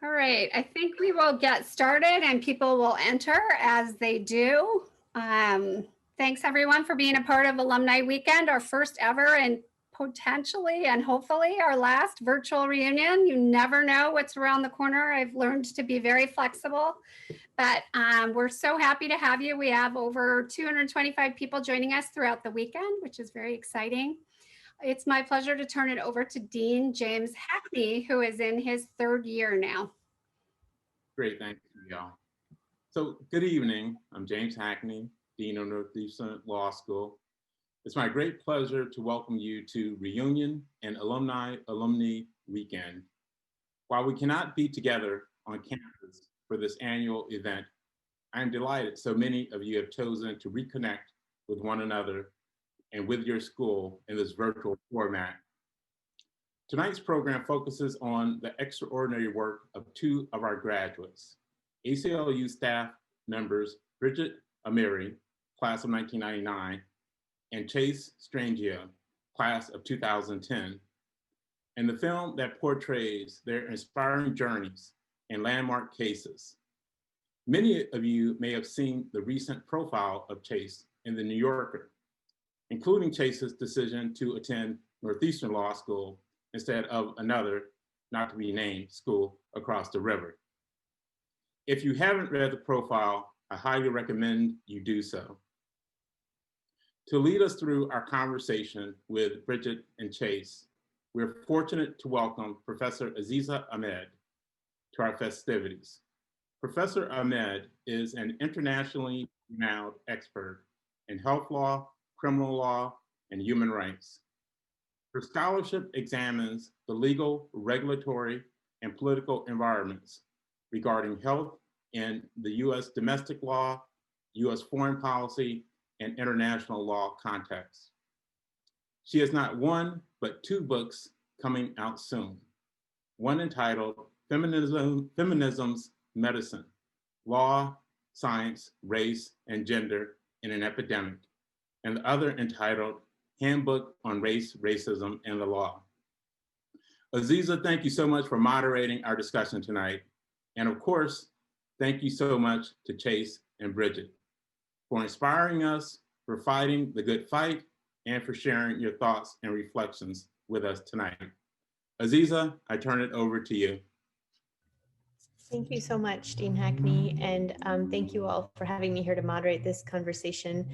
All right, I think we will get started and people will enter as they do. Thanks everyone for being a part of Alumni Weekend, our first ever and potentially and hopefully our last virtual reunion. You never know what's around the corner. I've learned to be very flexible, but we're so happy to have you. We have over 225 people joining us throughout the weekend, which is very exciting. It's my pleasure to turn it over to Dean James Hackney, who is in his third year now. Great, thank you, y'all. So good evening, I'm James Hackney, Dean of Northeastern Law School. It's my great pleasure to welcome you to Reunion and Alumni Weekend. While we cannot be together on campus for this annual event, I am delighted so many of you have chosen to reconnect with one another and with your school in this virtual format. Tonight's program focuses on the extraordinary work of two of our graduates, ACLU staff members Brigitte Amiri, class of 1999, and Chase Strangio, class of 2010, and the film that portrays their inspiring journeys and landmark cases. Many of you may have seen the recent profile of Chase in the New Yorker, including Chase's decision to attend Northeastern Law School instead of another, not to be named, school across the river. If you haven't read the profile, I highly recommend you do so. To lead us through our conversation with Brigitte and Chase, we're fortunate to welcome Professor Aziza Ahmed to our festivities. Professor Ahmed is an internationally renowned expert in health law, criminal law, and human rights. Her scholarship examines the legal, regulatory, and political environments regarding health in the US domestic law, US foreign policy, and international law contexts. She has not one, but two books coming out soon. One entitled Feminism's Medicine, Law, Science, Race, and Gender in an Epidemic, and the other entitled Handbook on Race, Racism, and the Law. Aziza, thank you so much for moderating our discussion tonight. And of course, thank you so much to Chase and Brigitte for inspiring us, for fighting the good fight, and for sharing your thoughts and reflections with us tonight. Aziza, I turn it over to you. Thank you so much, Dean Hackney, and thank you all for having me here to moderate this conversation.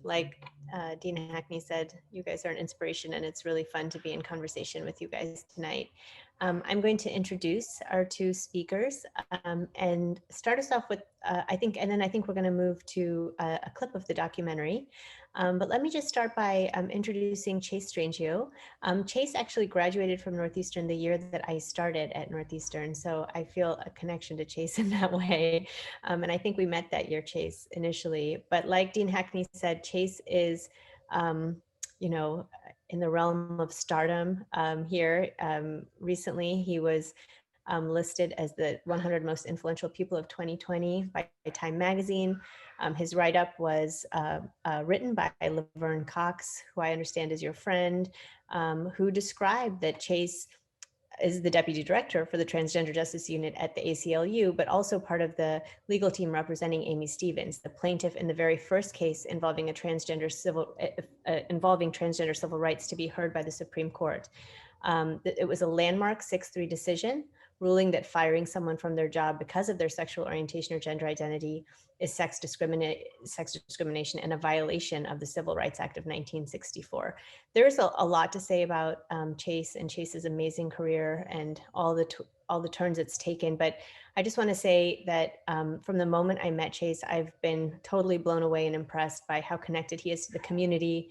Like Dean Hackney said, you guys are an inspiration, and it's really fun to be in conversation with you guys tonight. I'm going to introduce our two speakers and start us off with, I think we're going to move to a clip of the documentary. But let me just start by introducing Chase Strangio. Chase actually graduated from Northeastern the year that I started at Northeastern, so I feel a connection to Chase in that way. And I think we met that year, Chase, initially. But like Dean Hackney said, Chase is, in the realm of stardom here. Recently, he was listed as the 100 most influential people of 2020 by Time Magazine. His write-up was written by Laverne Cox, who I understand is your friend, who described that Chase is the deputy director for the Transgender Justice Unit at the ACLU, but also part of the legal team representing Amy Stevens, the plaintiff in the very first case involving transgender civil rights to be heard by the Supreme Court. It was a landmark 6-3 decision, ruling that firing someone from their job because of their sexual orientation or gender identity is sex discrimination and a violation of the Civil Rights Act of 1964. There's a lot to say about Chase and Chase's amazing career and all the turns it's taken, but I just want to say that from the moment I met Chase, I've been totally blown away and impressed by how connected he is to the community,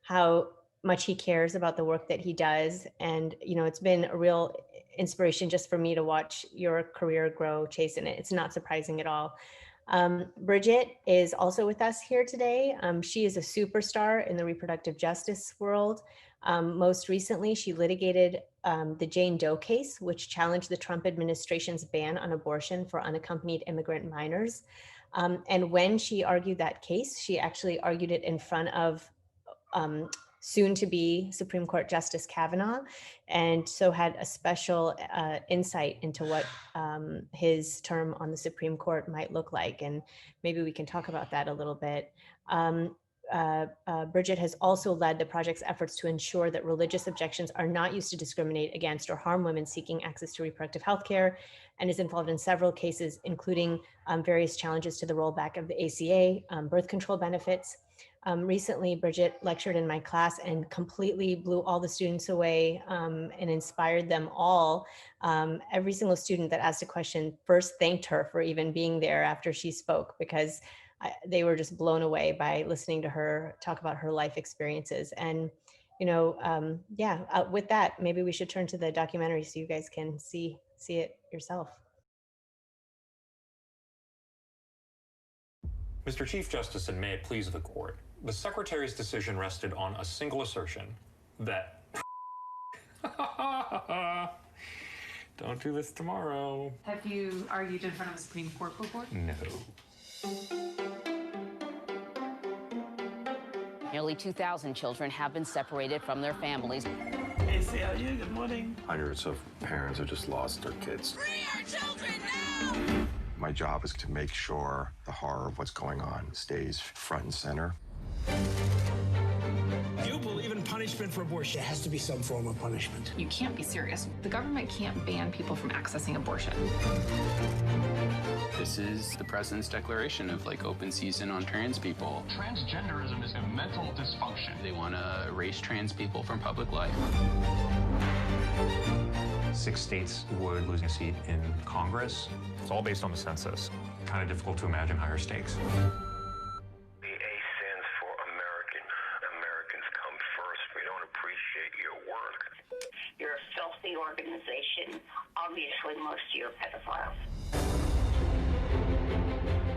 how much he cares about the work that he does. And, it's been a real inspiration just for me to watch your career grow, Chase, and it's not surprising at all. Brigitte is also with us here today. She is a superstar in the reproductive justice world. Most recently, she litigated the Jane Doe case, which challenged the Trump administration's ban on abortion for unaccompanied immigrant minors. And when she argued that case, she actually argued it in front of soon to be Supreme Court Justice Kavanaugh, and so had a special insight into what his term on the Supreme Court might look like. And maybe we can talk about that a little bit. Brigitte has also led the project's efforts to ensure that religious objections are not used to discriminate against or harm women seeking access to reproductive health care, and is involved in several cases, including various challenges to the rollback of the ACA, birth control benefits. Recently, Brigitte lectured in my class and completely blew all the students away and inspired them all. Every single student that asked a question first thanked her for even being there after she spoke, because they were just blown away by listening to her talk about her life experiences. And, with that, maybe we should turn to the documentary so you guys can see it yourself. Mr. Chief Justice, and may it please the court, the Secretary's decision rested on a single assertion that don't do this tomorrow. Have you argued in front of the Supreme Court before? No. Nearly 2,000 children have been separated from their families. ACLU, good morning. Hundreds of parents have just lost their kids. Free our children now! My job is to make sure the horror of what's going on stays front and center. Do you believe in punishment for abortion? There has to be some form of punishment. You can't be serious. The government can't ban people from accessing abortion. This is the president's declaration of open season on trans people. Transgenderism is a mental dysfunction. They want to erase trans people from public life. 6 states would lose a seat in Congress. It's all based on the census. Kind of difficult to imagine higher stakes. The A stands for American. Americans come first. We don't appreciate your work. You're a filthy organization. Obviously, most of you are pedophiles.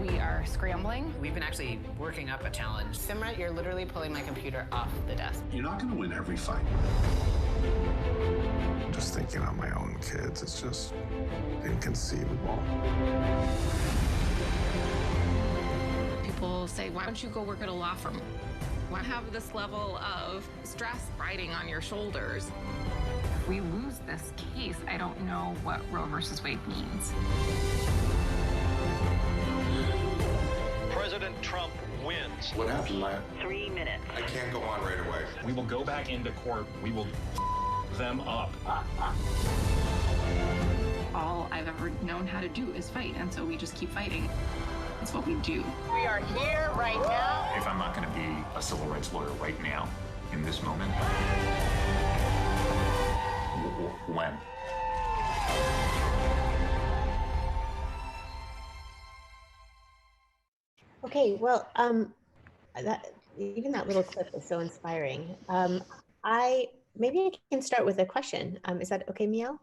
We are scrambling. We've been actually working up a challenge. Simrat, you're literally pulling my computer off the desk. You're not going to win every fight. Just thinking on my own kids, it's just inconceivable. People say, why don't you go work at a law firm? Why have this level of stress riding on your shoulders? If we lose this case, I don't know what Roe versus Wade means. President Trump wins. What happened, Maya? 3 minutes. I can't go on right away. We will go back into court. We will them up. All I've ever known how to do is fight, and so we just keep fighting. That's what we do. We are here right now. If I'm not going to be a civil rights lawyer right now, in this moment, when? Okay, well, even that little clip is so inspiring. Maybe I can start with a question. Is that okay, Miel?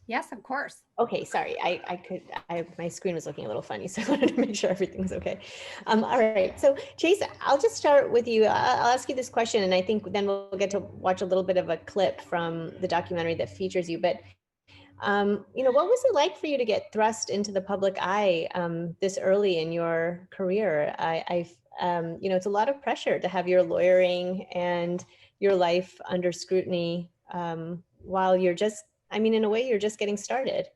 Yes, of course. Okay, sorry, my screen was looking a little funny, so I wanted to make sure everything's okay. All right, so Chase, I'll just start with you. I'll ask you this question, and I think then we'll get to watch a little bit of a clip from the documentary that features you. But what was it like for you to get thrust into the public eye this early in your career? It's a lot of pressure to have your lawyering and your life under scrutiny while you're just, in a way, you're just getting started.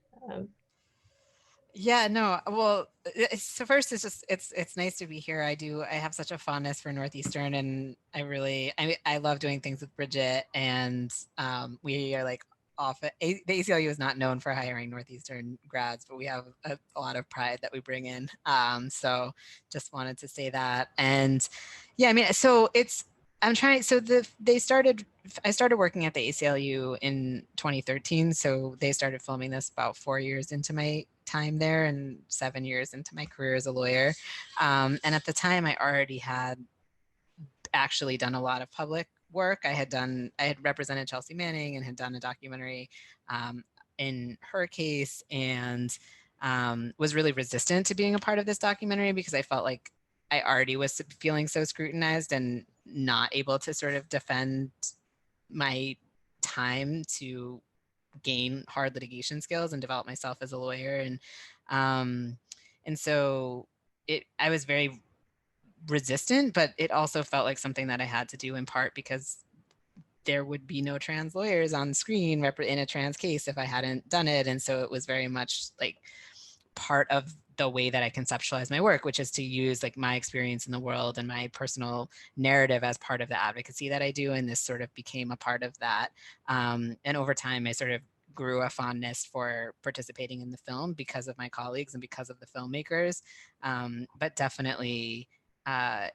Yeah, no, well, so first it's nice to be here. I have such a fondness for Northeastern, and I love doing things with Brigitte, and we are often, the ACLU is not known for hiring Northeastern grads, but we have a lot of pride that we bring in. So just wanted to say that. And yeah, I started working at the ACLU in 2013. So they started filming this about 4 years into my time there and 7 years into my career as a lawyer. And at the time I already had actually done a lot of public work. I had represented Chelsea Manning and had done a documentary in her case, and was really resistant to being a part of this documentary because I felt like I already was feeling so scrutinized and not able to sort of defend my time to gain hard litigation skills and develop myself as a lawyer. And so I was very resistant, but it also felt like something that I had to do in part because there would be no trans lawyers on screen in a trans case if I hadn't done it. And so it was very much like part of the way that I conceptualize my work, which is to use like my experience in the world and my personal narrative as part of the advocacy that I do. And this sort of became a part of that. And over time, I sort of grew a fondness for participating in the film because of my colleagues and because of the filmmakers. But definitely,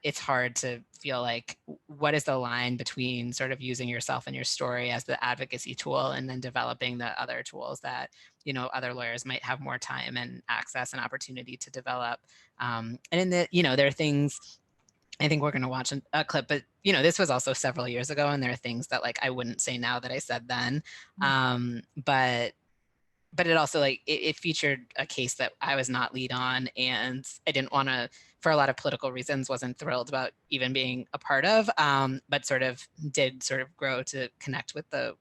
it's hard to feel like what is the line between sort of using yourself and your story as the advocacy tool and then developing the other tools that, you know, other lawyers might have more time and access and opportunity to develop. And in the, you know, there are things, I think we're going to watch a clip, but, you know, this was also several years ago, and there are things that like I wouldn't say now that I said then. But it also like it featured a case that I was not lead on, and I didn't want to, for a lot of political reasons, wasn't thrilled about even being a part of, but sort of did sort of grow to connect with the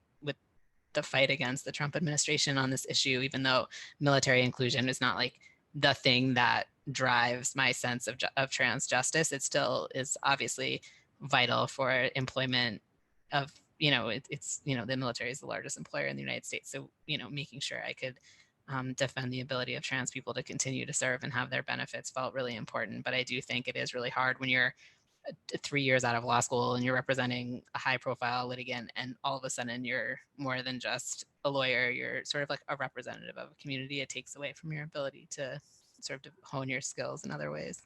fight against the Trump administration on this issue, even though military inclusion is not like the thing that drives my sense of trans justice. It still is obviously vital for employment of, you know, it's, you know, the military is the largest employer in the United States. So, you know, making sure I could defend the ability of trans people to continue to serve and have their benefits felt really important. But I do think it is really hard when you're 3 years out of law school and you're representing a high profile litigant and all of a sudden you're more than just a lawyer, you're sort of like a representative of a community. It takes away from your ability to sort of hone your skills in other ways.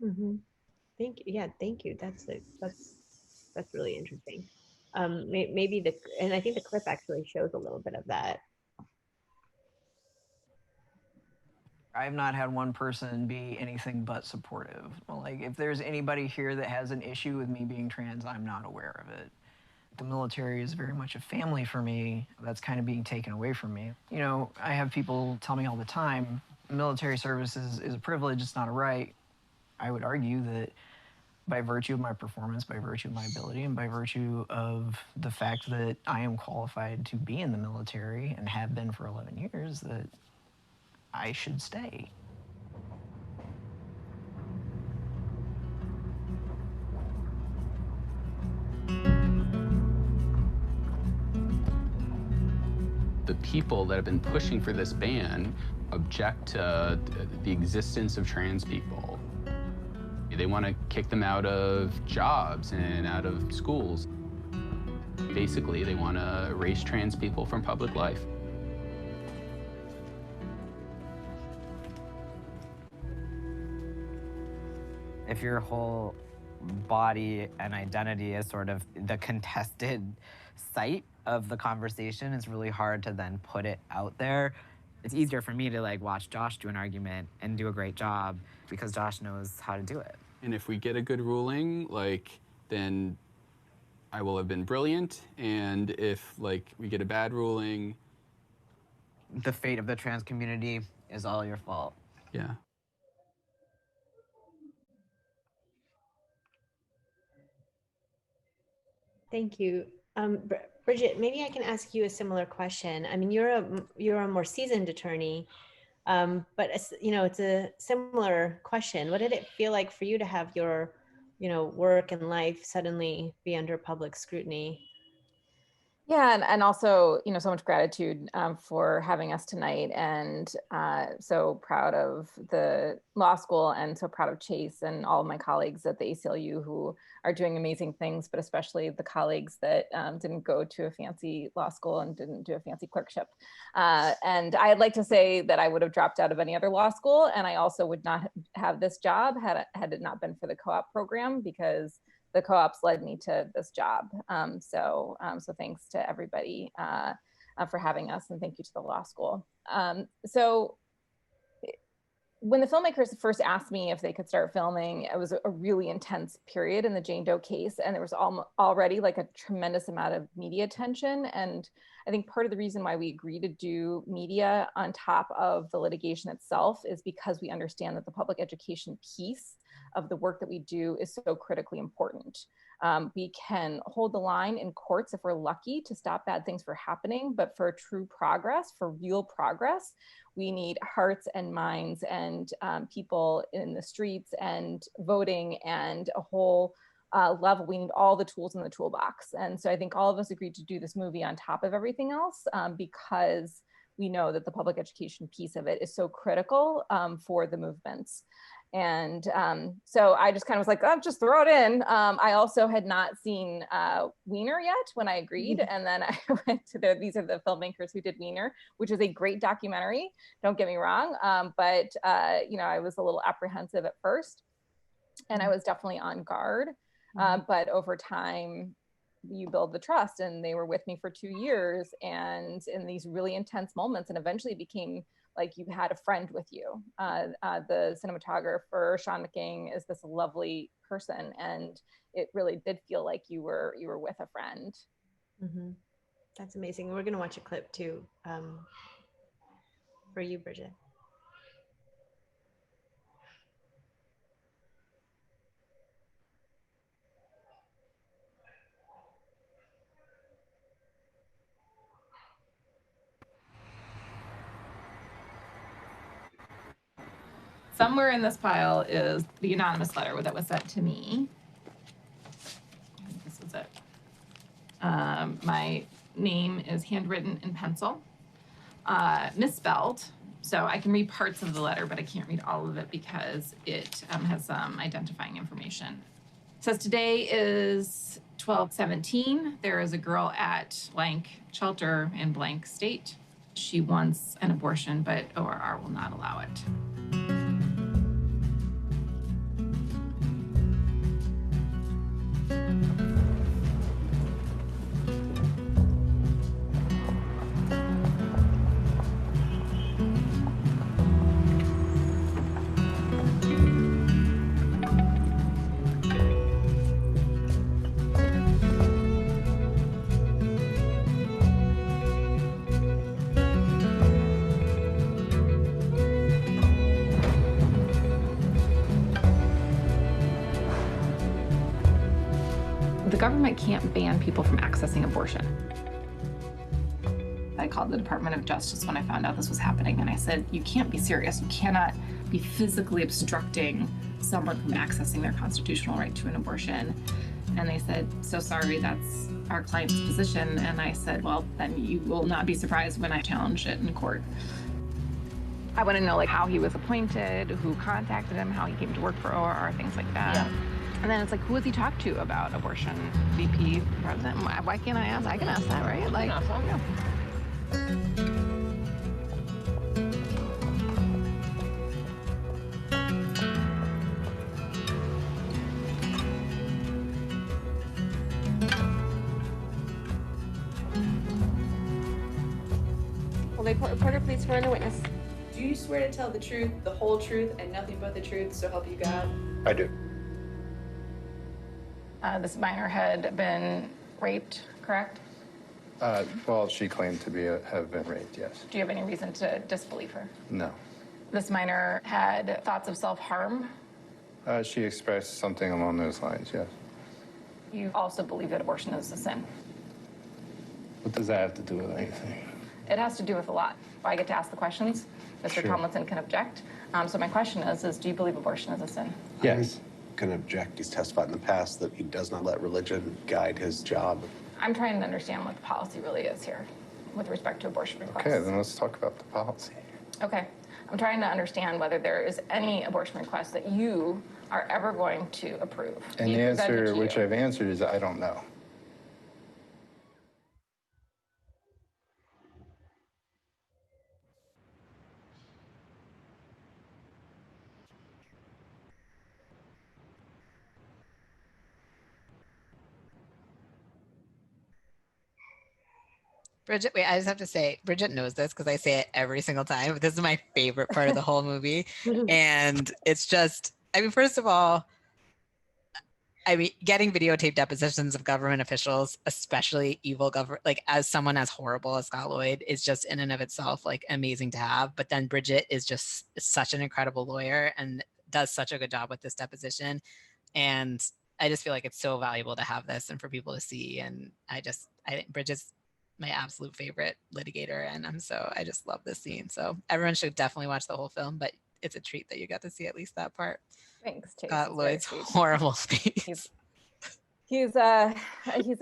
Mm-hmm. Thank you. Yeah, thank you. That's really interesting. Maybe and I think the clip actually shows a little bit of that. I've not had one person be anything but supportive. Like, if there's anybody here that has an issue with me being trans, I'm not aware of it. The military is very much a family for me. That's kind of being taken away from me. You know, I have people tell me all the time, military service is a privilege, it's not a right. I would argue that by virtue of my performance, by virtue of my ability, and by virtue of the fact that I am qualified to be in the military and have been for 11 years, that I should stay. The people that have been pushing for this ban object to the existence of trans people. They want to kick them out of jobs and out of schools. Basically, they want to erase trans people from public life. If your whole body and identity is sort of the contested site of the conversation, it's really hard to then put it out there. It's easier for me to like watch Josh do an argument and do a great job because Josh knows how to do it. And if we get a good ruling, like, then I will have been brilliant. And if like we get a bad ruling, the fate of the trans community is all your fault. Yeah. Thank you. Brigitte, maybe I can ask you a similar question. I mean, you're a more seasoned attorney, but you know, it's a similar question. What did it feel like for you to have your, you know, work and life suddenly be under public scrutiny? Yeah, and also, you know, so much gratitude for having us tonight, and so proud of the law school and so proud of Chase and all of my colleagues at the ACLU who are doing amazing things, but especially the colleagues that didn't go to a fancy law school and didn't do a fancy clerkship. And I'd like to say that I would have dropped out of any other law school, and I also would not have this job had it not been for the co-op program, because the co-ops led me to this job. So thanks to everybody for having us, and thank you to the law school. So when the filmmakers first asked me if they could start filming, it was a really intense period in the Jane Doe case, and there was already like a tremendous amount of media attention. And I think part of the reason why we agreed to do media on top of the litigation itself is because we understand that the public education piece of the work that we do is so critically important. We can hold the line in courts if we're lucky to stop bad things from happening, but for true progress, for real progress, we need hearts and minds and people in the streets and voting and a whole level. We need all the tools in the toolbox. And so I think all of us agreed to do this movie on top of everything else because we know that the public education piece of it is so critical for the movements. And so I just kind of was like, oh, just throw it in. I also had not seen Wiener yet when I agreed. And then I went to these are the filmmakers who did Wiener, which is a great documentary. Don't get me wrong. But, I was a little apprehensive at first and I was definitely on guard. But over time, you build the trust, and they were with me for 2 years and in these really intense moments, and eventually became like you had a friend with you. The cinematographer, Sean McGing, is this lovely person, and it really did feel like you were with a friend. Mm-hmm. That's amazing. We're going to watch a clip too for you, Brigitte. Somewhere in this pile is the anonymous letter that was sent to me. This is it. My name is handwritten in pencil, misspelled. So I can read parts of the letter, but I can't read all of it because it has some identifying information. It says today is 12/17. There is a girl at blank shelter in blank state. She wants an abortion, but ORR will not allow it. The government can't ban people from accessing abortion. I called the Department of Justice when I found out this was happening, and I said, you can't be serious. You cannot be physically obstructing someone from accessing their constitutional right to an abortion. And they said, so sorry, that's our client's position. And I said, well, then you will not be surprised when I challenge it in court. I want to know how he was appointed, who contacted him, how he came to work for ORR, things like that. Yeah. And then it's like, who has he talked to about abortion? VP, president? Why can't I ask? I can ask that, right? Yeah. Porter, please swear in a witness. Do you swear to tell the truth, the whole truth, and nothing but the truth, so help you God? I do. This minor had been raped, correct? Well, she claimed to have been raped, yes. Do you have any reason to disbelieve her? No. This minor had thoughts of self-harm. She expressed something along those lines, yes. You also believe that abortion is a sin. What does that have to do with anything? It has to do with a lot. I get to ask the questions. Mr. Sure. Tomlinson can object. So my question is do you believe abortion is a sin? Yes. Can object. He's testified in the past that he does not let religion guide his job. I'm trying to understand what the policy really is here with respect to abortion requests. Okay, then let's talk about the policy. Okay. I'm trying to understand whether there is any abortion request that you are ever going to approve. And the answer, which I've answered, is I don't know. Brigitte, wait, I just have to say, Brigitte knows this because I say it every single time. But this is my favorite part of the whole movie. And it's just, first of all, getting videotape depositions of government officials, especially evil government, as someone as horrible as Scott Lloyd, is just in and of itself amazing to have. But then Brigitte is just such an incredible lawyer and does such a good job with this deposition. And I just feel like it's so valuable to have this and for people to see. And I think Bridget's my absolute favorite litigator, and I just love this scene. So everyone should definitely watch the whole film, but it's a treat that you got to see at least that part. Thanks, Chase. Lloyd's horrible face. He's an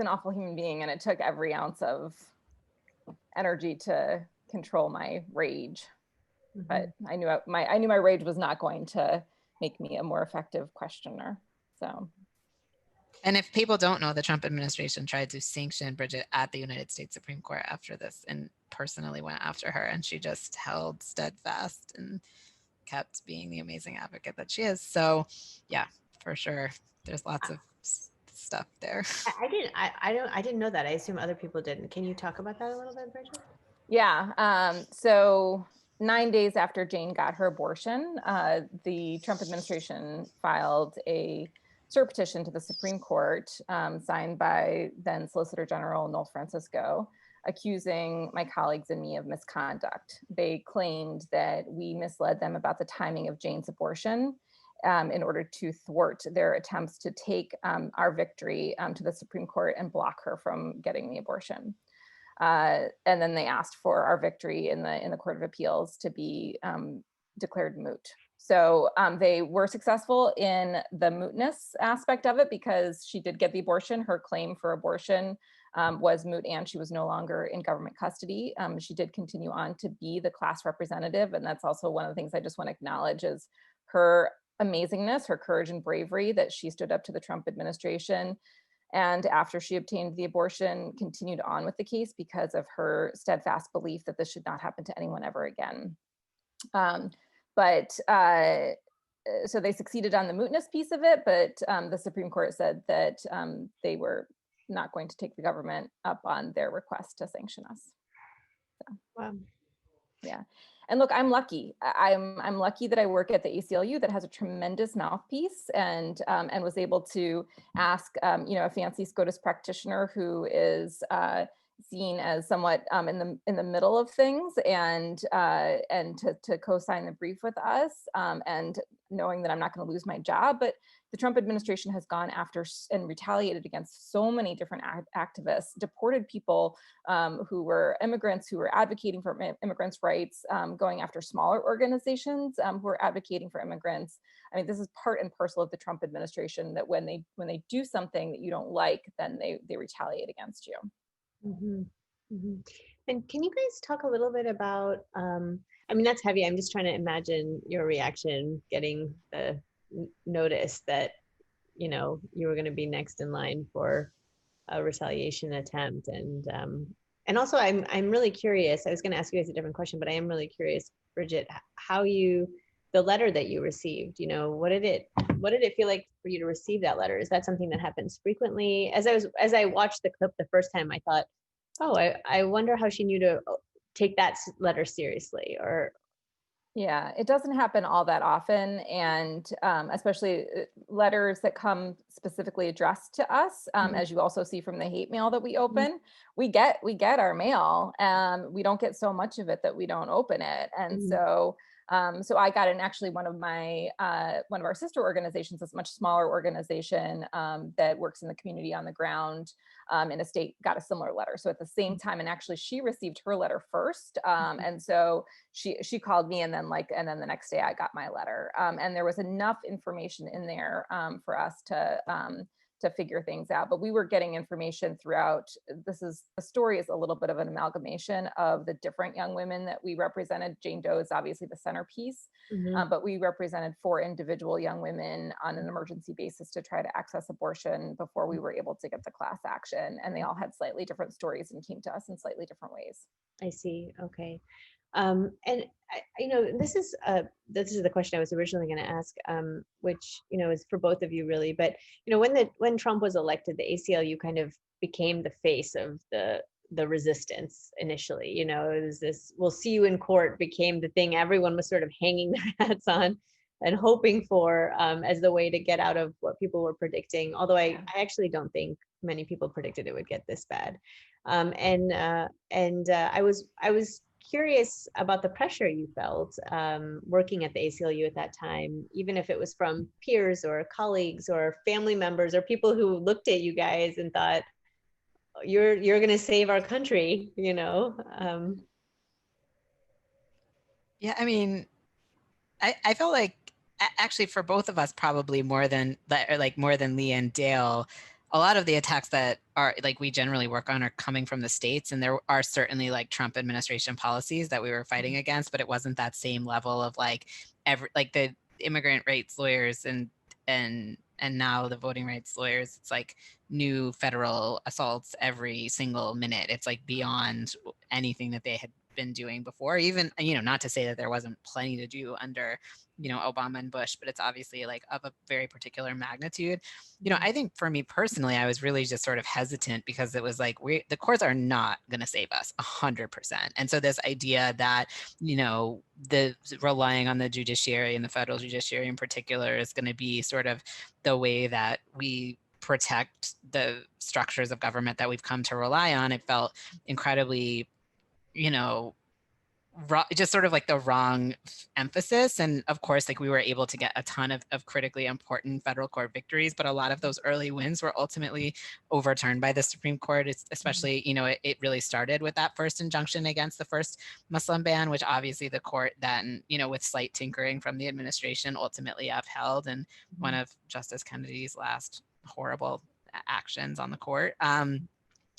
awful human being, and it took every ounce of energy to control my rage. But I knew my rage was not going to make me a more effective questioner. So. And if people don't know, the Trump administration tried to sanction Brigitte at the United States Supreme Court after this and personally went after her, and she just held steadfast and kept being the amazing advocate that she is. So yeah, for sure. There's lots of stuff there. I didn't know that. I assume other people didn't. Can you talk about that a little bit, Bridget? Yeah. So 9 days after Jane got her abortion, the Trump administration filed a cert petition to the Supreme Court, signed by then Solicitor General Noel Francisco, accusing my colleagues and me of misconduct. They claimed that we misled them about the timing of Jane's abortion in order to thwart their attempts to take our victory to the Supreme Court and block her from getting the abortion. And then they asked for our victory in the Court of Appeals to be declared moot. So they were successful in the mootness aspect of it because she did get the abortion. Her claim for abortion was moot and she was no longer in government custody. She did continue on to be the class representative. And that's also one of the things I just want to acknowledge is her amazingness, her courage and bravery that she stood up to the Trump administration. And after she obtained the abortion, continued on with the case because of her steadfast belief that this should not happen to anyone ever again. So they succeeded on the mootness piece of it, but the Supreme Court said that they were not going to take the government up on their request to sanction us. So, wow. Yeah. And look, I'm lucky. I'm lucky that I work at the ACLU that has a tremendous mouthpiece and was able to ask a fancy SCOTUS practitioner who is seen as somewhat in the middle of things and to co-sign the brief with us and knowing that I'm not going to lose my job. But the Trump administration has gone after and retaliated against so many different activists, deported people who were immigrants, who were advocating for immigrants' rights, going after smaller organizations who are advocating for immigrants. I mean, this is part and parcel of the Trump administration that when they do something that you don't like, then they retaliate against you. Mm-hmm. Mm-hmm. And can you guys talk a little bit about, I mean, that's heavy. I'm just trying to imagine your reaction getting the notice that, you were going to be next in line for a retaliation attempt. And also I'm really curious, I was going to ask you guys a different question, but I am really curious, Brigitte, the letter that you received, what did it feel like for you to receive that letter? Is that something that happens frequently? As I watched the clip the first time, I thought, oh, I wonder how she knew to take that letter seriously. Or yeah, it doesn't happen all that often, and especially letters that come specifically addressed to us, as you also see from the hate mail that we open. We get our mail, and we don't get so much of it that we don't open it, and so I got in actually one of our sister organizations, this much smaller organization that works in the community on the ground in a state, got a similar letter. So at the same time, and actually she received her letter first. And so she called me and then the next day I got my letter. And there was enough information in there for us to figure things out, but we were getting information throughout. The story is a little bit of an amalgamation of the different young women that we represented. Jane Doe is obviously the centerpiece, but we represented 4 individual young women on an emergency basis to try to access abortion before we were able to get the class action. And they all had slightly different stories and came to us in slightly different ways. I see. Okay. And this is the question I was originally going to ask, which is for both of you really. But when Trump was elected, the ACLU kind of became the face of the resistance initially. It was this "we'll see you in court" became the thing everyone was sort of hanging their hats on and hoping for as the way to get out of what people were predicting. Although I actually don't think many people predicted it would get this bad. I was curious about the pressure you felt working at the ACLU at that time, even if it was from peers or colleagues or family members or people who looked at you guys and thought, you're going to save our country, you know? Yeah, I mean, I felt like actually for both of us, probably more than Lee and Dale, a lot of the attacks that are like we generally work on are coming from the states, and there are certainly like Trump administration policies that we were fighting against, but it wasn't that same level of like the immigrant rights lawyers and now the voting rights lawyers. It's like new federal assaults every single minute. It's like beyond anything that they had been doing before, even, not to say that there wasn't plenty to do under, Obama and Bush, but it's obviously like of a very particular magnitude. I think for me personally, I was really just sort of hesitant because it was like, the courts are not going to save us 100%. And so this idea that, the relying on the judiciary and the federal judiciary in particular is going to be sort of the way that we protect the structures of government that we've come to rely on, it felt incredibly just sort of like the wrong emphasis. And of course, like we were able to get a ton of critically important federal court victories, but a lot of those early wins were ultimately overturned by the Supreme Court. It's especially, it really started with that first injunction against the first Muslim ban, which obviously the court then, with slight tinkering from the administration, ultimately upheld, and one of Justice Kennedy's last horrible actions on the court.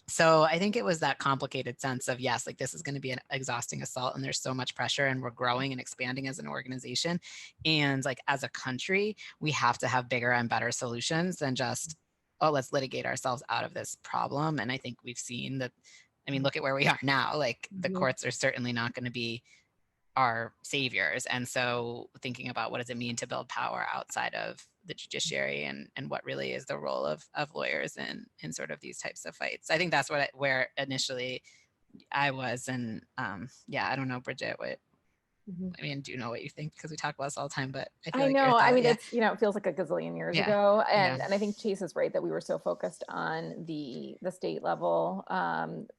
So I think it was that complicated sense of, yes, like this is going to be an exhausting assault and there's so much pressure and we're growing and expanding as an organization. And like as a country, we have to have bigger and better solutions than just, oh, let's litigate ourselves out of this problem. And I think we've seen that, look at where we are now. Like the courts are certainly not going to be our saviors. And so thinking about what does it mean to build power outside of the judiciary and what really is the role of lawyers in sort of these types of fights. I think that's where initially I was. And I don't know, Brigitte, do you know what you think? Because we talk about this all the time, but I feel know. Like it's, it feels like a gazillion years ago. And I think Chase is right that we were so focused on the state level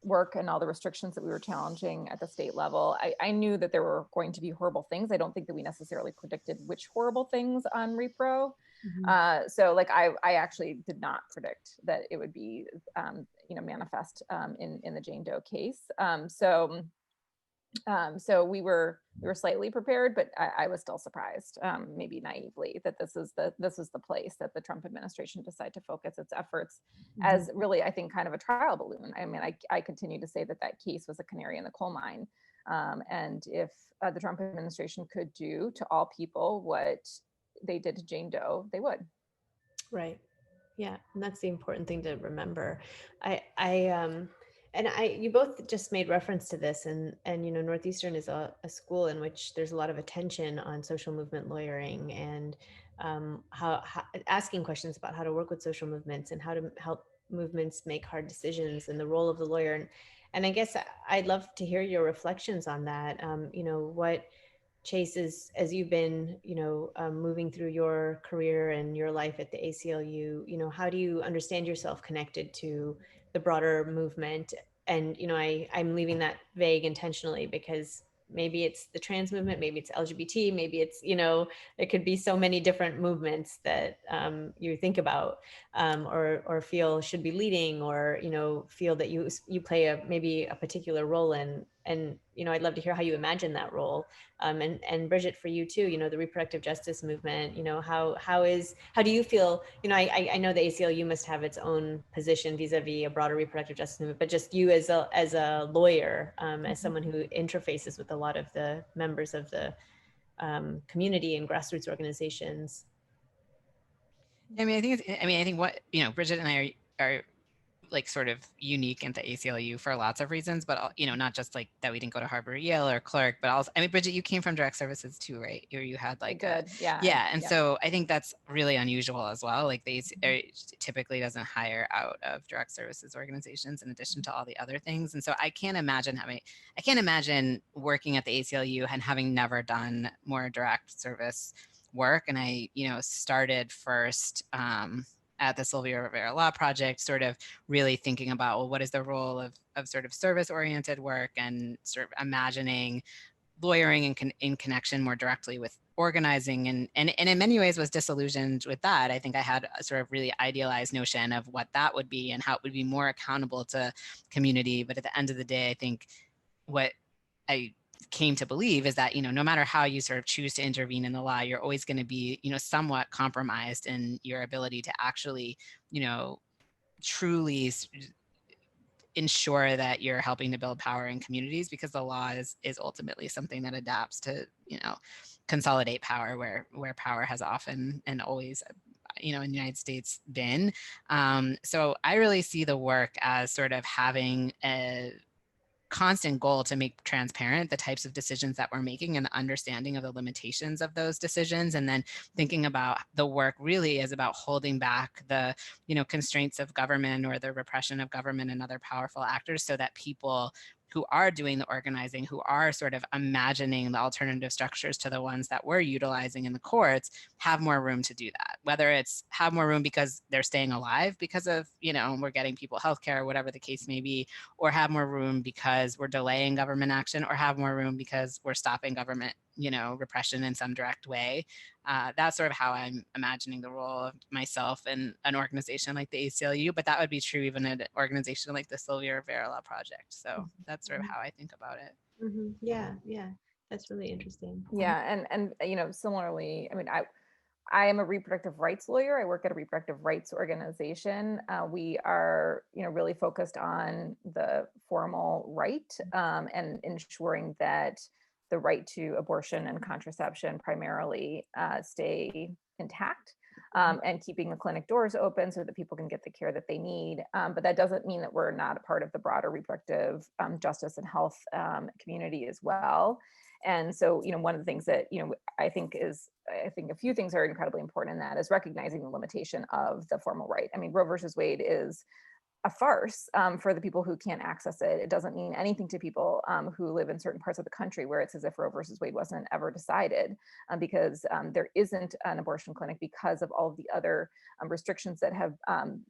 work and all the restrictions that we were challenging at the state level. I knew that there were going to be horrible things. I don't think that we necessarily predicted which horrible things on repro. So like I actually did not predict that it would be, manifest in the Jane Doe case. So we were slightly prepared, but I was still surprised, maybe naively, that this is the place that the Trump administration decided to focus its efforts as really, I think, kind of a trial balloon. I continue to say that case was a canary in the coal mine. And if the Trump administration could do to all people what they did to Jane Doe, they would. Right. Yeah. And that's the important thing to remember. You both just made reference to this, and Northeastern is a school in which there's a lot of attention on social movement lawyering and how asking questions about how to work with social movements and how to help movements make hard decisions and the role of the lawyer. And I guess I'd love to hear your reflections on that. What Chase is, as you've been, moving through your career and your life at the ACLU, how do you understand yourself connected to the broader movement? And, I'm leaving that vague intentionally because maybe it's the trans movement, maybe it's LGBT, maybe it's, it could be so many different movements that you think about or feel should be leading or, feel that you play maybe a particular role in. And, I'd love to hear how you imagine that role. And Brigitte, for you too, the reproductive justice movement, how do you feel, I know the ACLU must have its own position vis-a-vis a broader reproductive justice movement, but just you as a lawyer, as someone who interfaces with a lot of the members of the community and grassroots organizations. I think what, Brigitte and I are like sort of unique into ACLU for lots of reasons, but not just like that we didn't go to Harvard or Yale or Clark, but also, Brigitte, you came from direct services too, right? You had like so I think that's really unusual as well. Like they typically doesn't hire out of direct services organizations in addition to all the other things. And so I can't imagine working at the ACLU and having never done more direct service work. And I, started first at the Sylvia Rivera Law Project, sort of really thinking about, well, what is the role of sort of service-oriented work and sort of imagining lawyering in connection more directly with organizing, and in many ways was disillusioned with that. I think I had a sort of really idealized notion of what that would be and how it would be more accountable to community. But at the end of the day, I think what I came to believe is that, no matter how you sort of choose to intervene in the law, you're always going to be, somewhat compromised in your ability to actually, truly ensure that you're helping to build power in communities, because the law is ultimately something that adapts to, consolidate power where power has often and always, in the United States been. So I really see the work as sort of having a constant goal to make transparent the types of decisions that we're making and the understanding of the limitations of those decisions, and then thinking about the work really is about holding back the constraints of government or the repression of government and other powerful actors, so that people who are doing the organizing, who are sort of imagining the alternative structures to the ones that we're utilizing in the courts, have more room to do that. Whether it's have more room because they're staying alive because of, we're getting people healthcare, whatever the case may be, or have more room because we're delaying government action, or have more room because we're stopping government, repression in some direct way. That's sort of how I'm imagining the role of myself and an organization like the ACLU, but that would be true even in an organization like the Sylvia Rivera Law Project. So that's sort of how I think about it. Mm-hmm. Yeah, that's really interesting. Yeah, and similarly, I mean, I am a reproductive rights lawyer. I work at a reproductive rights organization. We are, really focused on the formal right and ensuring that the right to abortion and contraception primarily stay intact, and keeping the clinic doors open so that people can get the care that they need. But that doesn't mean that we're not a part of the broader reproductive justice and health community as well. And so, one of the things that, I think a few things are incredibly important in that is recognizing the limitation of the formal right. I mean, Roe versus Wade is a farce for the people who can't access it. It doesn't mean anything to people who live in certain parts of the country where it's as if Roe versus Wade wasn't ever decided, because there isn't an abortion clinic because of all of the other restrictions that have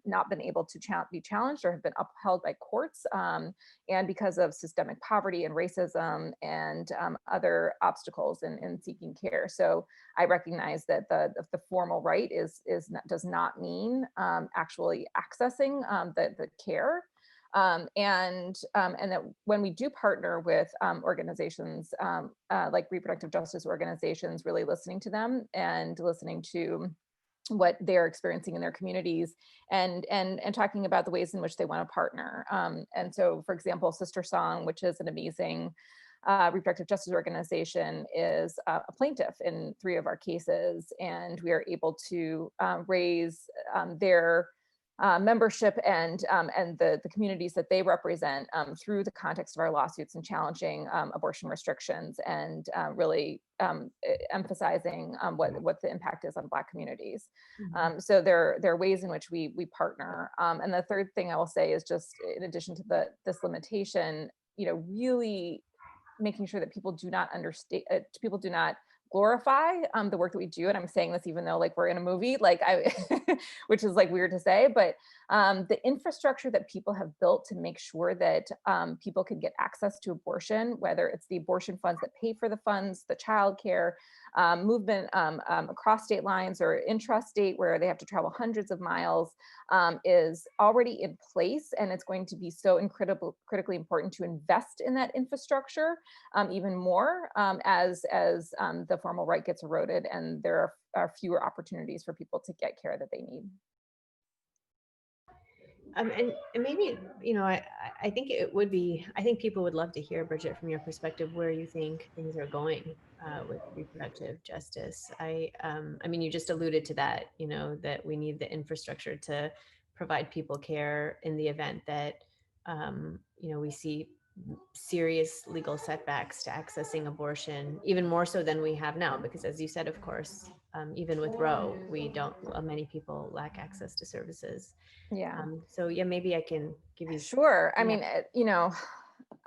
not been able to be challenged or have been upheld by courts, and because of systemic poverty and racism and other obstacles in seeking care. So I recognize that the formal right does not mean actually accessing the care, and that when we do partner with organizations like reproductive justice organizations, really listening to them and listening to what they're experiencing in their communities, and talking about the ways in which they want to partner. And so, for example, Sister Song, which is an amazing reproductive justice organization, is a plaintiff in 3 of our cases, and we are able to raise their membership and the communities that they represent through the context of our lawsuits and challenging abortion restrictions, and really emphasizing what the impact is on Black communities. So there are ways in which we partner. And the third thing I will say is just, in addition to this limitation, really making sure that people do not understand, people do not glorify the work that we do. And I'm saying this even though we're in a movie, which is weird to say, but the infrastructure that people have built to make sure that people can get access to abortion, whether it's the abortion funds that pay for the funds, the childcare, movement across state lines or intrastate where they have to travel hundreds of miles, is already in place. And it's going to be so critically important to invest in that infrastructure even more as the formal right gets eroded and there are fewer opportunities for people to get care that they need. And maybe, I think it would be, I think people would love to hear, Brigitte, from your perspective, where you think things are going with reproductive justice. I mean, you just alluded to that, that we need the infrastructure to provide people care in the event that, we see serious legal setbacks to accessing abortion, even more so than we have now, because as you said, of course, even with Roe, many people lack access to services. Yeah. So yeah, maybe I can give you. Sure. I mean,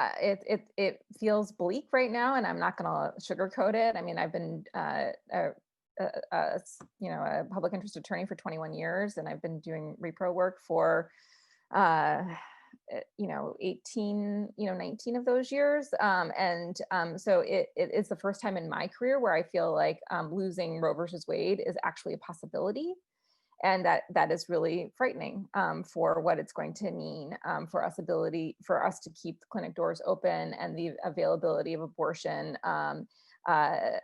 it feels bleak right now, and I'm not going to sugarcoat it. I mean, I've been a public interest attorney for 21 years, and I've been doing repro work for 19 of those years. So it is the first time in my career where I feel like losing Roe versus Wade is actually a possibility. And that is really frightening for what it's going to mean for us to keep the clinic doors open and the availability of abortion. And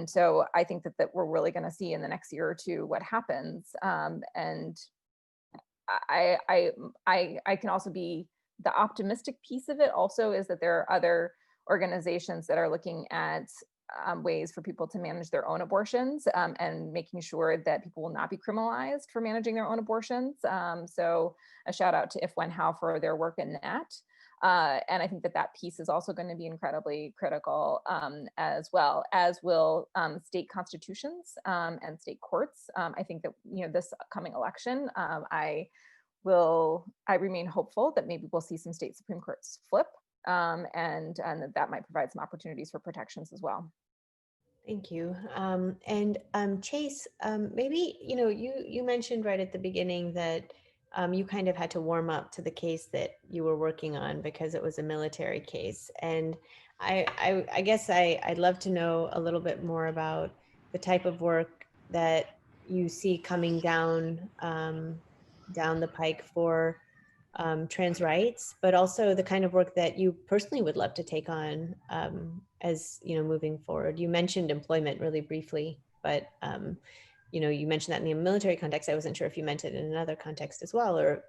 so I think that we're really going to see in the next year or two what happens. And I can also be the optimistic piece of it also is that there are other organizations that are looking at ways for people to manage their own abortions and making sure that people will not be criminalized for managing their own abortions. So a shout out to If, When, How for their work in that. And I think that piece is also going to be incredibly critical as well, as will state constitutions and state courts. I think that, this upcoming election, I remain hopeful that maybe we'll see some state Supreme Courts flip and that might provide some opportunities for protections as well. Thank you. Chase, maybe, you mentioned right at the beginning that you kind of had to warm up to the case that you were working on because it was a military case. And I guess I'd love to know a little bit more about the type of work that you see coming down the pike for trans rights, but also the kind of work that you personally would love to take on as moving forward. You mentioned employment really briefly, but you mentioned that in the military context. I wasn't sure if you meant it in another context as well, or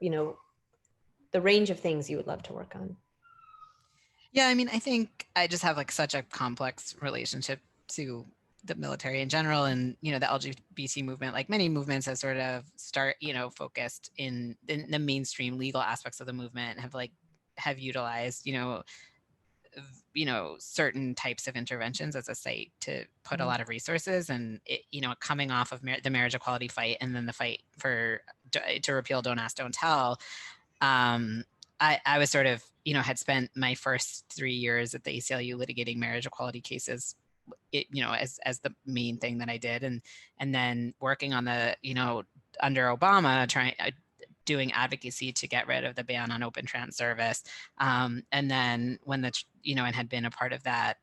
the range of things you would love to work on. Yeah, I mean, I think I just have such a complex relationship to the military in general, and the LGBT movement, like many movements, has sort of focused in the mainstream legal aspects of the movement, have utilized certain types of interventions as a site to put a lot of resources, and coming off of the marriage equality fight and then the fight to repeal Don't Ask, Don't Tell. I was sort of had spent my first 3 years at the ACLU litigating marriage equality cases, as the main thing that I did, and then working on the under Obama doing advocacy to get rid of the ban on open trans service, and then when and had been a part of that,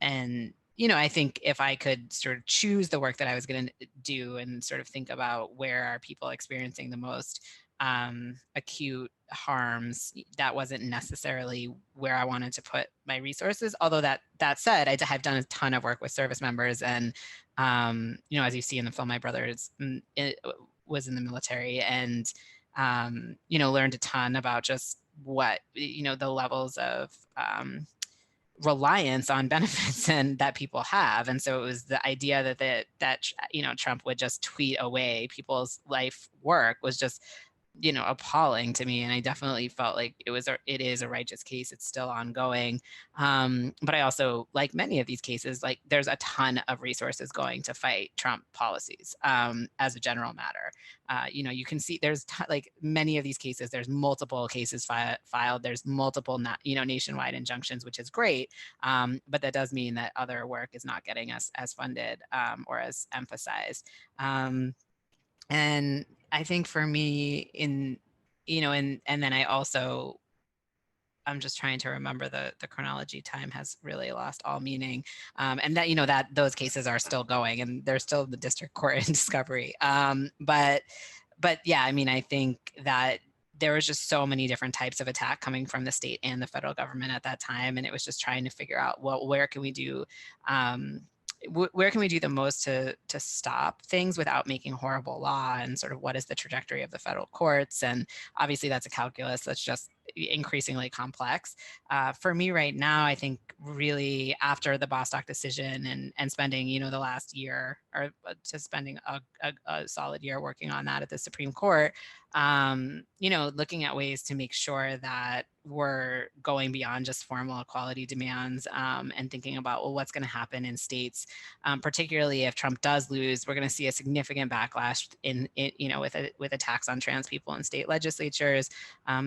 and I think if I could sort of choose the work that I was going to do and sort of think about where are people experiencing the most acute harms, that wasn't necessarily where I wanted to put my resources. Although that said, I've done a ton of work with service members, and as you see in the film, my brother was in the military, and learned a ton about just what the levels of reliance on benefits and that people have. And so it was the idea that Trump would just tweet away people's life work was just appalling to me. And I definitely felt like it is a righteous case. It's still ongoing. But I also, like many of these cases, there's a ton of resources going to fight Trump policies as a general matter. You can see there's many of these cases, there's multiple cases filed. There's multiple, nationwide injunctions, which is great. But that does mean that other work is not getting as funded or as emphasized. And I think for me and then I'm just trying to remember the chronology. Time has really lost all meaning. And that, that those cases are still going and they're still in the district court in discovery. But yeah, I mean, I think that there was just so many different types of attack coming from the state and the federal government at that time. And it was just trying to figure out, well, where can we do the most to stop things without making horrible law, and sort of what is the trajectory of the federal courts? And obviously that's a calculus that's just increasingly complex. For me right now, I think really after the Bostock decision and spending, the last year are just spending a solid year working on that at the Supreme Court, looking at ways to make sure that we're going beyond just formal equality demands, and thinking about, well, what's going to happen in states, particularly if Trump does lose. We're going to see a significant backlash with attacks on trans people in state legislatures.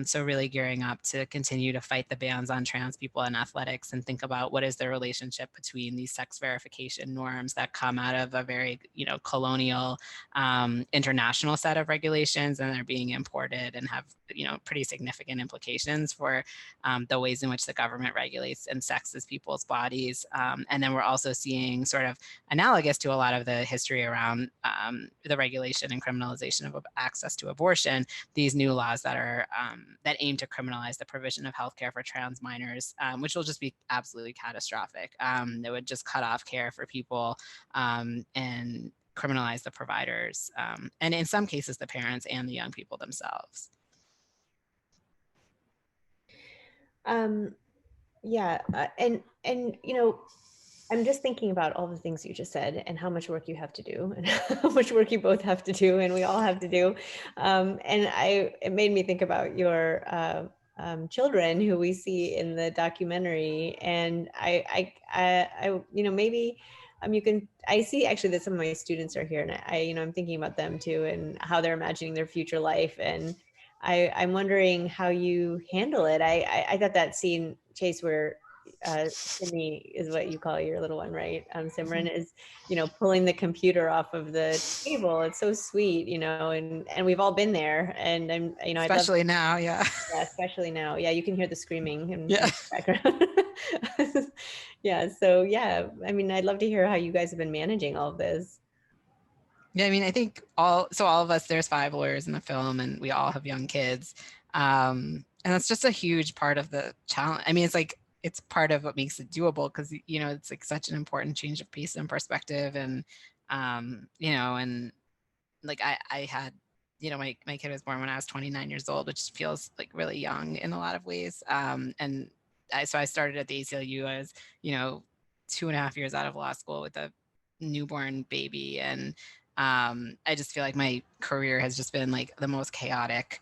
So really gearing up to continue to fight the bans on trans people in athletics and think about what is the relationship between these sex verification norms that come out of a very, colonial, international set of regulations, and they're being imported and have, pretty significant implications for the ways in which the government regulates and sexes people's bodies. And then we're also seeing, sort of analogous to a lot of the history around the regulation and criminalization of access to abortion, these new laws that are that aim to criminalize the provision of healthcare for trans minors, which will just be absolutely catastrophic. That would just cut off care for people and criminalize the providers, and in some cases the parents and the young people themselves. Yeah, and I'm just thinking about all the things you just said and how much work you have to do and how much work you both have to do and we all have to do. And it made me think about your children who we see in the documentary. And I maybe you can, I see actually that some of my students are here, and I'm thinking about them too and how they're imagining their future life. And I'm wondering how you handle it. I thought that scene, Chase, where Sydney is what you call your little one, right? Simran is, pulling the computer off of the table. It's so sweet, and we've all been there. And I'm, especially now, yeah. Yeah, especially now. Yeah, you can hear the screaming in yeah. the background. Yeah. So yeah, I'd love to hear how you guys have been managing all of this. Yeah, I think all of us, there's 5 lawyers in the film, and we all have young kids. And that's just a huge part of the challenge. It's part of what makes it doable, because, it's like such an important change of pace and perspective. And, and like I had, my kid was born when I was 29 years old, which feels like really young in a lot of ways. And so I started at the ACLU. I was, 2.5 years out of law school with a newborn baby. And I just feel like my career has just been like the most chaotic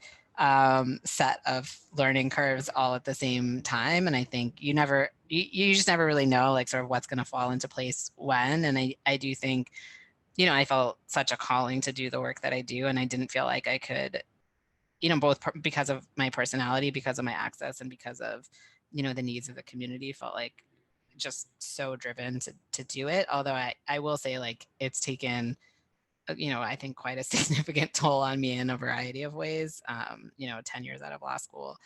set of learning curves all at the same time. And I think you just never really know, like, sort of what's going to fall into place when. And I do think, I felt such a calling to do the work that I do. And I didn't feel like I could, both because of my personality, because of my access, and because of, the needs of the community, felt like just so driven to do it. Although I will say, like, it's taken, I think quite a significant toll on me in a variety of ways. 10 years out of law school,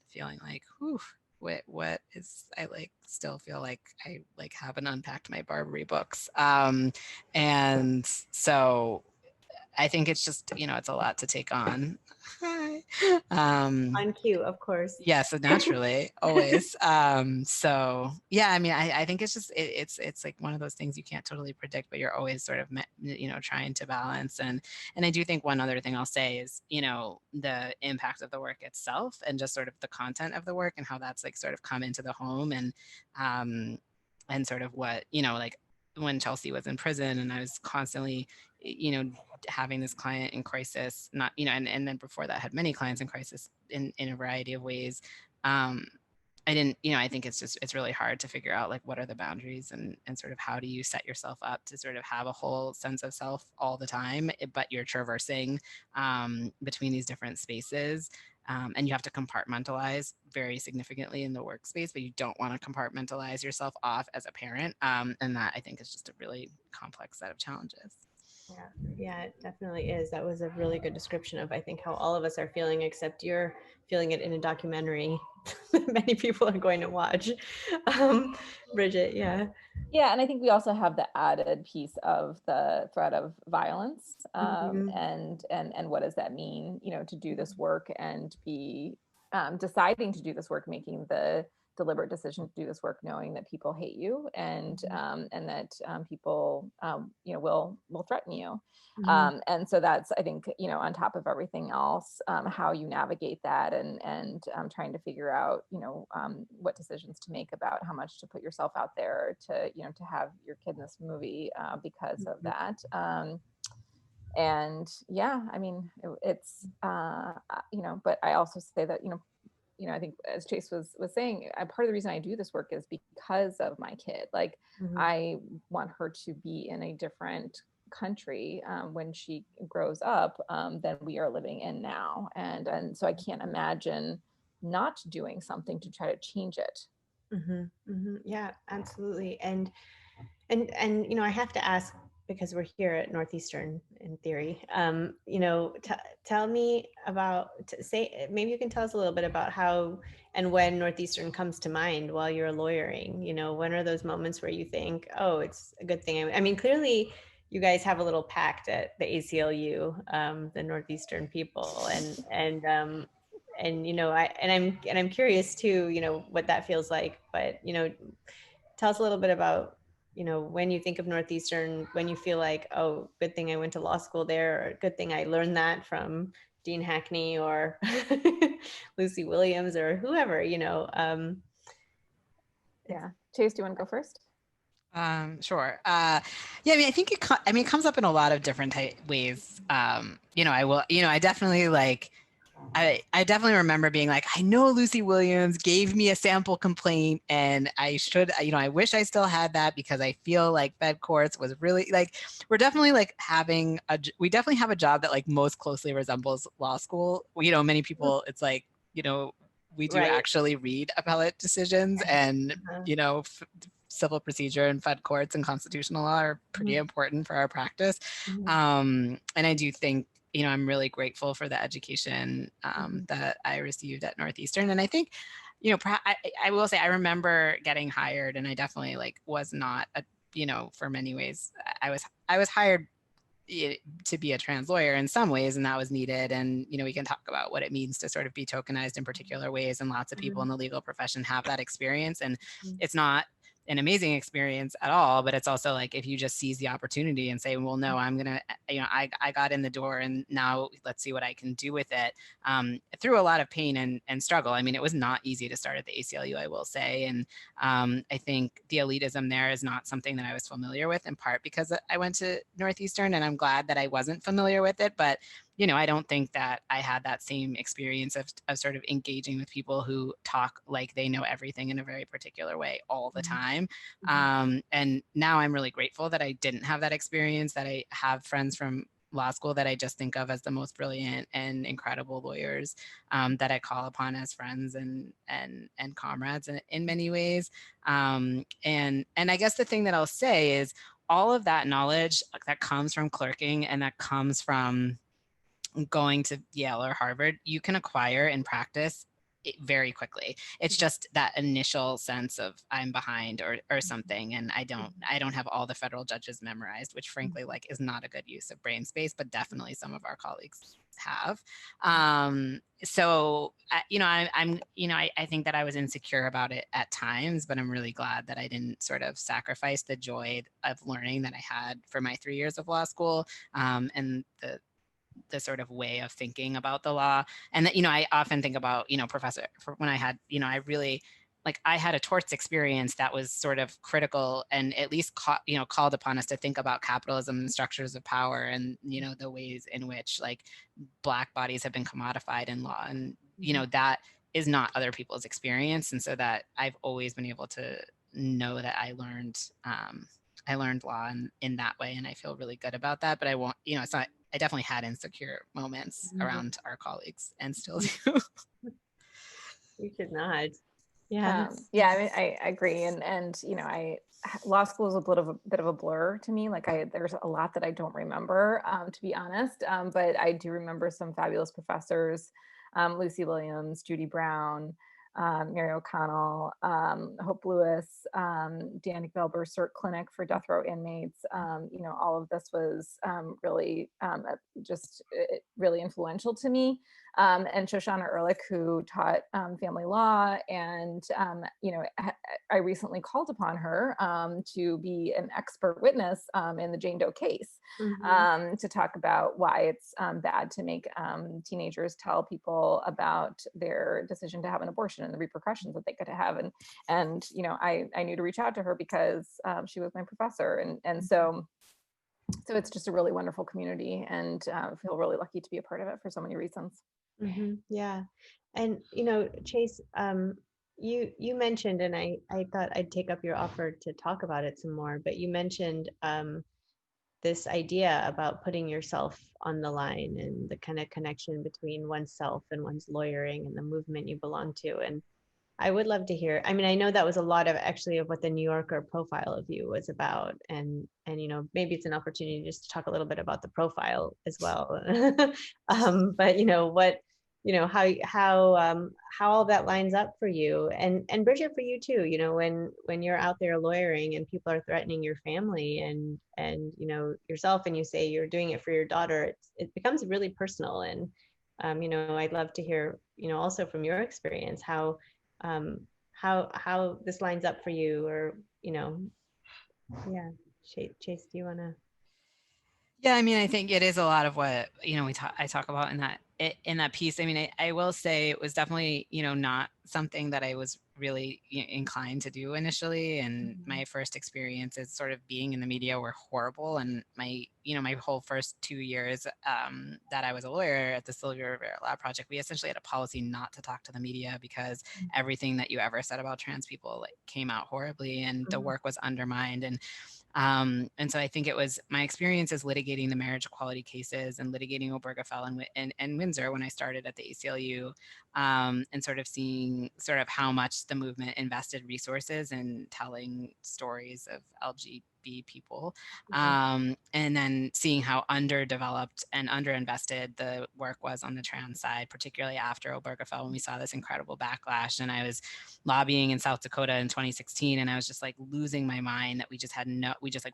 feeling like, whew, what is, I still feel like I haven't unpacked my Barbary books. And so I think it's just, it's a lot to take on. Hi. On cue, of course. Yeah, so naturally, always. So yeah, I think it's just, it's like one of those things you can't totally predict, but you're always sort of, trying to balance. And I do think one other thing I'll say is, the impact of the work itself, and just sort of the content of the work, and how that's like sort of come into the home, and sort of what, like when Chelsea was in prison and I was constantly, having this client in crisis, not, and then before that had many clients in crisis in a variety of ways. I didn't, I think it's really hard to figure out, like, what are the boundaries, and sort of how do you set yourself up to sort of have a whole sense of self all the time, but you're traversing between these different spaces. And you have to compartmentalize very significantly in the workspace, but you don't want to compartmentalize yourself off as a parent. And that, I think, is just a really complex set of challenges. Yeah, it definitely is. That was a really good description of, I think, how all of us are feeling, except you're feeling it in a documentary that many people are going to watch. Brigitte, yeah. Yeah, and I think we also have the added piece of the threat of violence, and what does that mean, to do this work and be deciding to do this work, making the deliberate decision to do this work, knowing that people hate you and that people will threaten you. And so that's, I think, on top of everything else, how you navigate that and trying to figure out what decisions to make about how much to put yourself out there to have your kid in this movie because of that. And yeah, I mean, it's but I also say that I think, as Chase was saying, part of the reason I do this work is because of my kid. Like, I want her to be in a different country when she grows up than we are living in now, and so I can't imagine not doing something to try to change it. Yeah, absolutely. And I have to ask, because we're here at Northeastern in theory, tell me about, maybe you can tell us a little bit about how and when Northeastern comes to mind while you're lawyering. When are those moments where you think, oh, it's a good thing? I mean, clearly you guys have a little pact at the ACLU, the Northeastern people, and I'm curious too, what that feels like, but tell us a little bit about when you think of Northeastern, when you feel like, oh, good thing I went to law school there, or good thing I learned that from Dean Hackney or Lucy Williams or whoever. Yeah, Chase, do you want to go first? Sure. Yeah, I mean, I think it comes up in a lot of different ways. I definitely I definitely remember being like, I know Lucy Williams gave me a sample complaint and I should, I wish I still had that because I feel like Fed courts was really we're definitely we definitely have a job that most closely resembles law school. Many people, it's we do actually read appellate decisions and, civil procedure and Fed courts and constitutional law are pretty important for our practice. And I do think, I'm really grateful for the education that I received at Northeastern. And I think, I will say I remember getting hired, and I definitely was not for many ways, I was hired to be a trans lawyer in some ways, and that was needed. And, we can talk about what it means to sort of be tokenized in particular ways. And lots of people in the legal profession have that experience. And it's not an amazing experience at all, but it's also if you just seize the opportunity and say, well, no, I'm gonna, I got in the door and now let's see what I can do with it, through a lot of pain and struggle. I mean, it was not easy to start at the ACLU, I will say. And I think the elitism there is not something that I was familiar with, in part because I went to Northeastern, and I'm glad that I wasn't familiar with it. But I don't think that I had that same experience of sort of engaging with people who talk like they know everything in a very particular way all the time. And now I'm really grateful that I didn't have that experience, that I have friends from law school that I just think of as the most brilliant and incredible lawyers, that I call upon as friends and comrades in many ways. And I guess the thing that I'll say is all of that knowledge that comes from clerking and that comes from going to Yale or Harvard, you can acquire in practice very quickly. It's just that initial sense of I'm behind or something, and I don't have all the federal judges memorized, which frankly is not a good use of brain space, but definitely some of our colleagues have. So I think that I was insecure about it at times, but I'm really glad that I didn't sort of sacrifice the joy of learning that I had for my 3 years of law school, and the sort of way of thinking about the law. And that, I often think about, Professor, when I had, I really, I had a torts experience that was sort of critical and at least, called upon us to think about capitalism and structures of power and, the ways in which Black bodies have been commodified in law. And, that is not other people's experience. And so that I've always been able to know that I learned law in that way. And I feel really good about that, but I won't, it's not, I definitely had insecure moments around our colleagues and still do. You should not. Yeah. Yeah, I mean, I agree. And law school is a bit of a blur to me. There's a lot that I don't remember, to be honest. But I do remember some fabulous professors, Lucy Williams, Judy Brown, Mary O'Connell, Hope Lewis, Danica Belber CERT Clinic for death row inmates. All of this was really just really influential to me. and Shoshana Ehrlich, who taught family law. And, I recently called upon her to be an expert witness in the Jane Doe case, to talk about why it's bad to make teenagers tell people about their decision to have an abortion and the repercussions that they could have. And I knew to reach out to her because she was my professor. And so it's just a really wonderful community, and feel really lucky to be a part of it for so many reasons. Yeah. And, Chase, you mentioned, and I thought I'd take up your offer to talk about it some more, but you mentioned this idea about putting yourself on the line and the kind of connection between oneself and one's lawyering and the movement you belong to. And I would love to hear. I mean, I know that was a lot of actually of what the New Yorker profile of you was about, and maybe it's an opportunity just to talk a little bit about the profile as well. But how all that lines up for you, and Bridget, for you too. When you're out there lawyering and people are threatening your family and yourself, and you say you're doing it for your daughter, it becomes really personal. And I'd love to hear also from your experience how this lines up for you, or yeah. Chase, do you want to? Yeah, I mean, I think it is a lot of what I talk about in that piece. I mean, I will say it was definitely not something that I was really inclined to do initially, and my first experiences sort of being in the media were horrible. And my whole first 2 years that I was a lawyer at the Sylvia Rivera Law Project, we essentially had a policy not to talk to the media because everything that you ever said about trans people came out horribly, and the work was undermined. And so I think it was my experiences litigating the marriage equality cases and litigating Obergefell and Windsor when I started at the ACLU, and sort of seeing sort of how much the movement invested resources in telling stories of LGBT people, and then seeing how underdeveloped and underinvested the work was on the trans side, particularly after Obergefell, when we saw this incredible backlash. And I was lobbying in South Dakota in 2016, and I was just like losing my mind that we just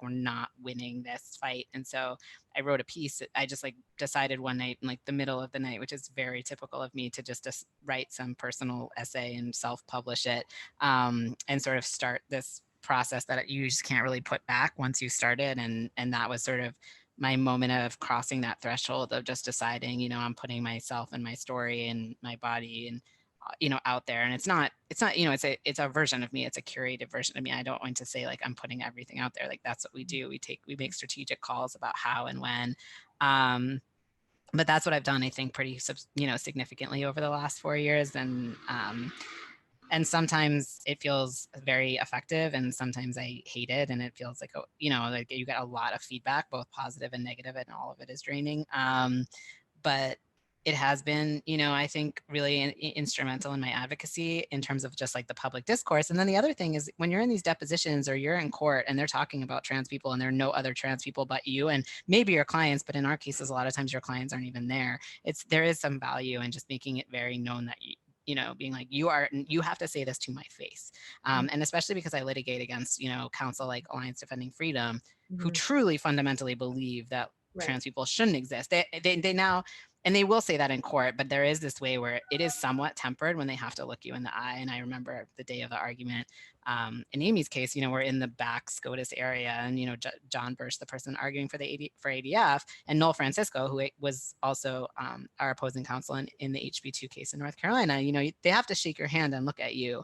were not winning this fight. And so I wrote a piece. I just decided one night in the middle of the night, which is very typical of me, to just write some personal essay and self-publish it, and sort of start this process that you just can't really put back once you started. And that was sort of my moment of crossing that threshold of just deciding, I'm putting myself and my story and my body and out there. And it's not it's a version of me. It's a curated version of me. I don't want to say I'm putting everything out there. That's what we do. We make strategic calls about how and when. But that's what I've done, I think, pretty significantly over the last 4 years. And sometimes it feels very effective, and sometimes I hate it, and it feels like you get a lot of feedback, both positive and negative, and all of it is draining. But it has been, I think, really instrumental in my advocacy in terms of just the public discourse. And then the other thing is, when you're in these depositions or you're in court and they're talking about trans people and there are no other trans people but you, and maybe your clients, but in our cases, a lot of times your clients aren't even there. There is some value in just making it very known that being you have to say this to my face. And especially because I litigate against, counsel like Alliance Defending Freedom, who truly fundamentally believe that trans people shouldn't exist. They now, and they will say that in court, but there is this way where it is somewhat tempered when they have to look you in the eye. And I remember the day of the argument, in Amy's case, we're in the back SCOTUS area, and, John Bursch, the person arguing for ADF, and Noel Francisco, who was also our opposing counsel in the HB2 case in North Carolina, they have to shake your hand and look at you,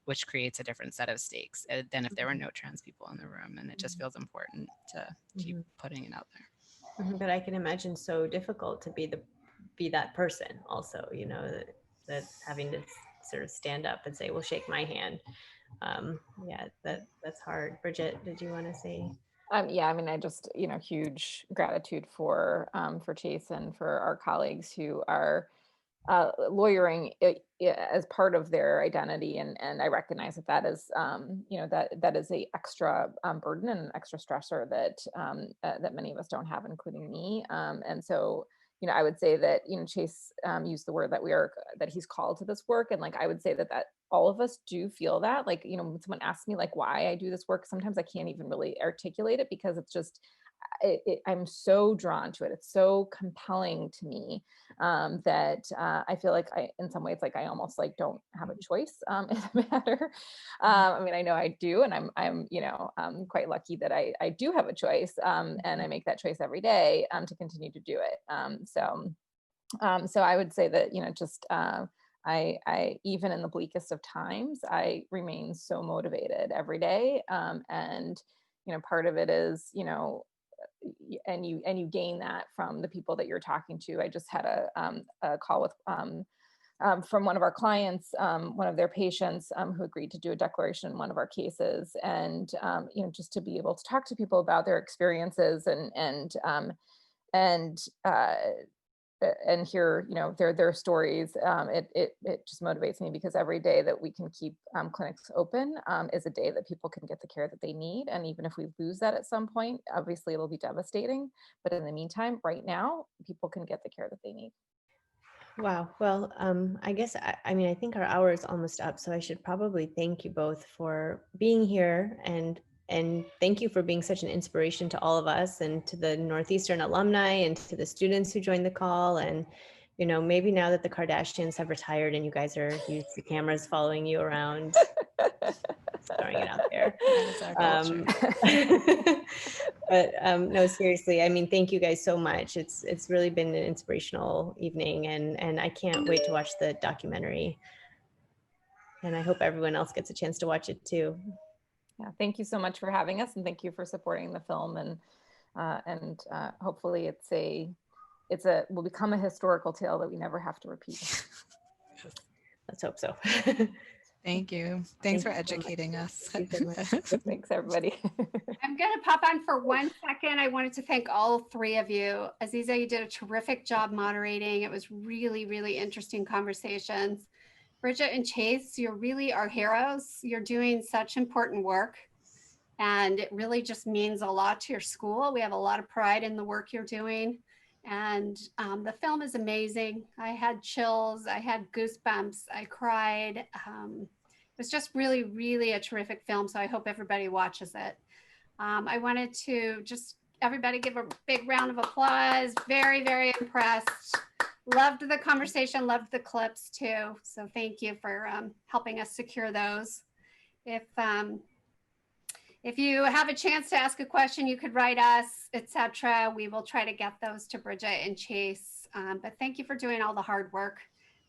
which creates a different set of stakes than if there were no trans people in the room. And it just feels important to keep putting it out there. But I can imagine so difficult to be that person also, that having to sort of stand up and say, well, shake my hand. That's hard. Brigitte, did you want to say? Yeah, I mean, I just, huge gratitude for Chase and for our colleagues who are lawyering as part of their identity. And I recognize that is, that is a extra burden and an extra stressor that many of us don't have, including me. And so, I would say that, Chase used the word that he's called to this work. And I would say that all of us do feel that, when someone asks me why I do this work, sometimes I can't even really articulate it, because it's just, I'm so drawn to it. It's so compelling to me that I feel like in some ways, like I almost like don't have a choice in the matter. I mean, I know I do, and I'm quite lucky that I do have a choice, and I make that choice every day to continue to do it. So I would say that, just I even in the bleakest of times, I remain so motivated every day. And, part of it is, and you gain that from the people that you're talking to. I just had a call with from one of our clients, one of their patients who agreed to do a declaration in one of our cases, and just to be able to talk to people about their experiences and hear their stories. It just motivates me, because every day that we can keep clinics open is a day that people can get the care that they need. And even if we lose that at some point, obviously it'll be devastating, but in the meantime, right now, people can get the care that they need. Wow. Well, I guess, I mean, I think our hour is almost up, so I should probably thank you both for being here, and thank you for being such an inspiration to all of us, and to the Northeastern alumni, and to the students who joined the call. And, maybe now that the Kardashians have retired and you guys are used to cameras following you around, just throwing it out there. But no, seriously, I mean, thank you guys so much. It's really been an inspirational evening, and I can't wait to watch the documentary. And I hope everyone else gets a chance to watch it too. Yeah, thank you so much for having us, and thank you for supporting the film. And hopefully will become a historical tale that we never have to repeat. Let's hope so. Thank you. Thanks for educating us. Thanks, everybody. I'm going to pop on for 1 second. I wanted to thank all three of you. Aziza, you did a terrific job moderating. It was really, really interesting conversations. Brigitte and Chase, you're really our heroes. You're doing such important work, and it really just means a lot to your school. We have a lot of pride in the work you're doing. And the film is amazing. I had chills. I had goosebumps. I cried. It was just really, really a terrific film. So I hope everybody watches it. I wanted to just everybody give a big round of applause. Very, very impressed. Loved the conversation. Loved the clips too. So thank you for helping us secure those. If you have a chance to ask a question, you could write us, etc. We will try to get those to Brigitte and Chase. But thank you for doing all the hard work.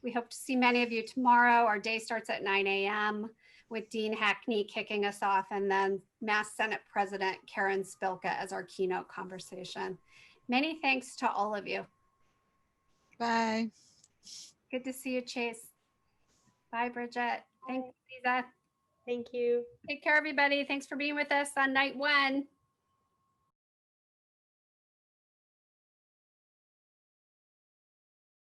We hope to see many of you tomorrow. Our day starts at 9 a.m. with Dean Hackney kicking us off, and then Mass Senate President Karen Spilka as our keynote conversation. Many thanks to all of you. Bye. Good to see you, Chase. Bye, Brigitte. Thanks, Lisa. Thank you. Take care, everybody. Thanks for being with us on night one.